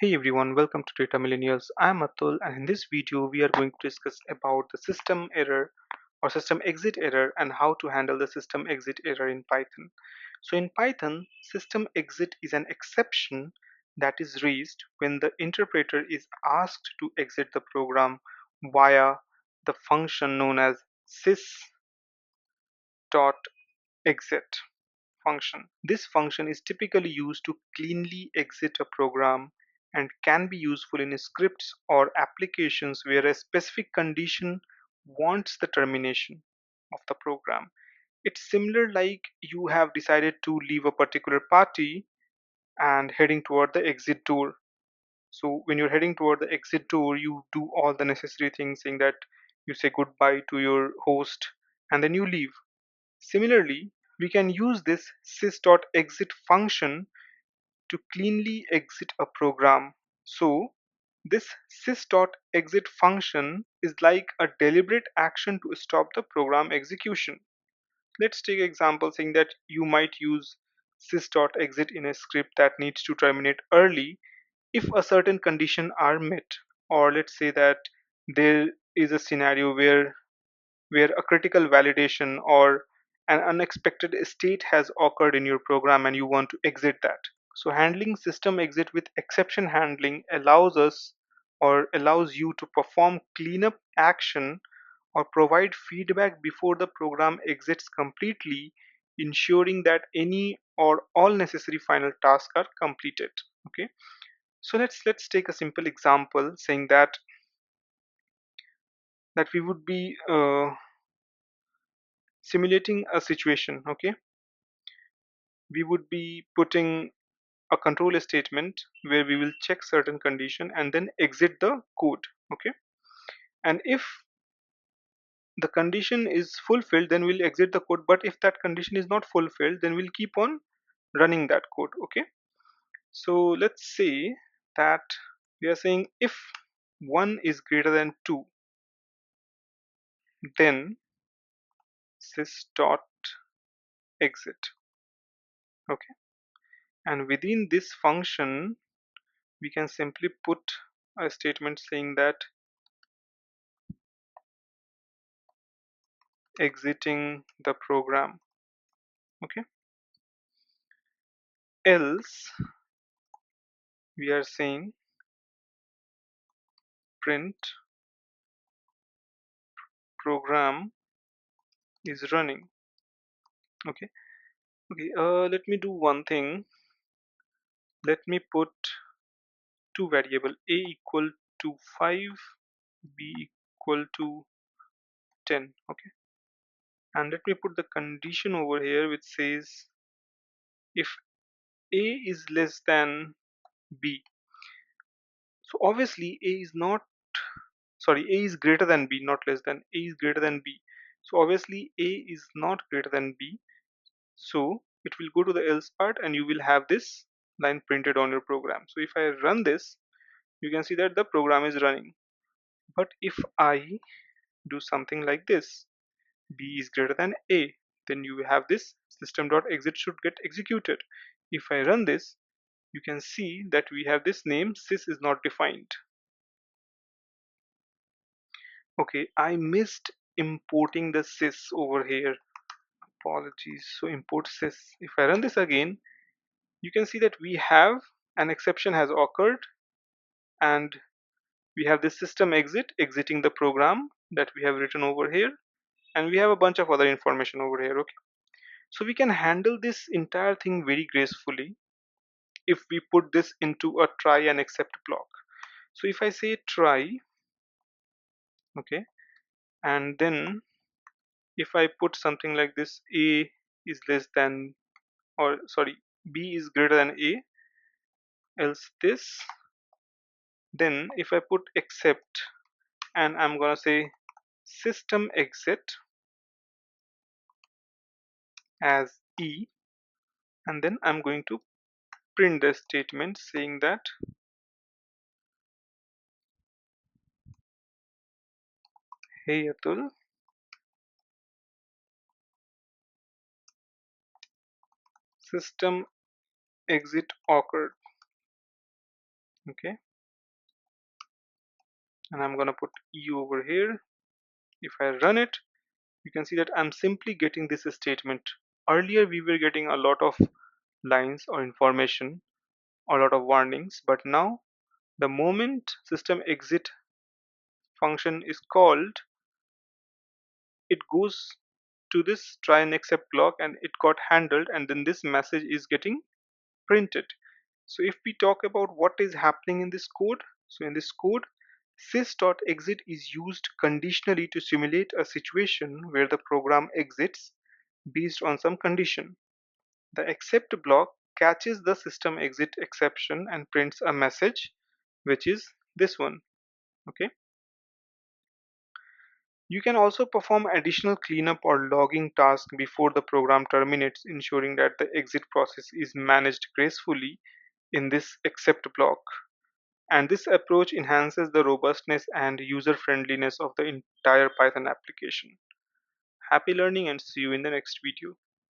Hey everyone, welcome to Data Millennials. I'm Atul, and in this video we are going to discuss about the system error or system exit error and how to handle the system exit error in Python. So in Python, system exit is an exception that is raised when the interpreter is asked to exit the program via the function known as sys.exit function. This function is typically used to cleanly exit a program and can be useful in scripts or applications where a specific condition wants the termination of the program. It's similar like you have decided to leave a particular party and heading toward the exit door. So when you're heading toward the exit door, you do all the necessary things saying that you say goodbye to your host and then you leave. Similarly, we can use this sys.exit function to cleanly exit a program. So this sys.exit function is like a deliberate action to stop the program execution. Let's take an example saying that you might use sys.exit in a script that needs to terminate early if a certain condition are met. Or let's say that there is a scenario where a critical validation or an unexpected state has occurred in your program and you want to exit that. So handling system exit with exception handling allows us or allows you to perform cleanup action or provide feedback before the program exits completely, ensuring that any or all necessary final tasks are completed. Okay, so let's take a simple example saying that we would be simulating a situation. Okay, we would be putting a control statement where we will check certain condition and then exit the code. Okay, and if the condition is fulfilled, then we'll exit the code, but if that condition is not fulfilled, then we'll keep on running that code. Okay, so let's say that we are saying if 1 is greater than 2, then sys dot exit. Okay, and within this function we can simply put a statement saying that exiting the program. Okay, else we are saying print program is running. Okay, let me do one thing. Let me put two variable a equal to 5, b equal to 10. Okay, and let me put the condition over here which says if a is less than b. So obviously a is not, sorry, a is greater than b, not less than. A is greater than b, so obviously a is not greater than b, so it will go to the else part and you will have this line printed on your program. So if I run this, you can see that the program is running. But if I do something like this, b is greater than a, then you have this system.exit should get executed. If I run this, you can see that we have this name sys is not defined. Okay, I missed importing the sys over here. Apologies. So import sys. If I run this again, you can see that we have an exception has occurred and we have this system exit exiting the program that we have written over here, and we have a bunch of other information over here. Okay, so we can handle this entire thing very gracefully if we put this into a try and except block. So if I say try, okay, and then if I put something like this, a is less than, or sorry, b is greater than a, else this, then if I put except and I'm gonna say system exit as e, and then I'm going to print the statement saying that hey Atul, system exit occurred. Okay, and I'm gonna put EU over here. If I run it, you can see that I'm simply getting this statement. Earlier we were getting a lot of lines or information, a lot of warnings, but now the moment system exit function is called, it goes to this try and accept block and it got handled, and then this message is getting printed. So if we talk about what is happening in this code, so in this code, sys.exit is used conditionally to simulate a situation where the program exits based on some condition. The accept block catches the system exit exception and prints a message, which is this one. Okay. You can also perform additional cleanup or logging tasks before the program terminates, ensuring that the exit process is managed gracefully in this accept block. And this approach enhances the robustness and user friendliness of the entire Python application. Happy learning and see you in the next video.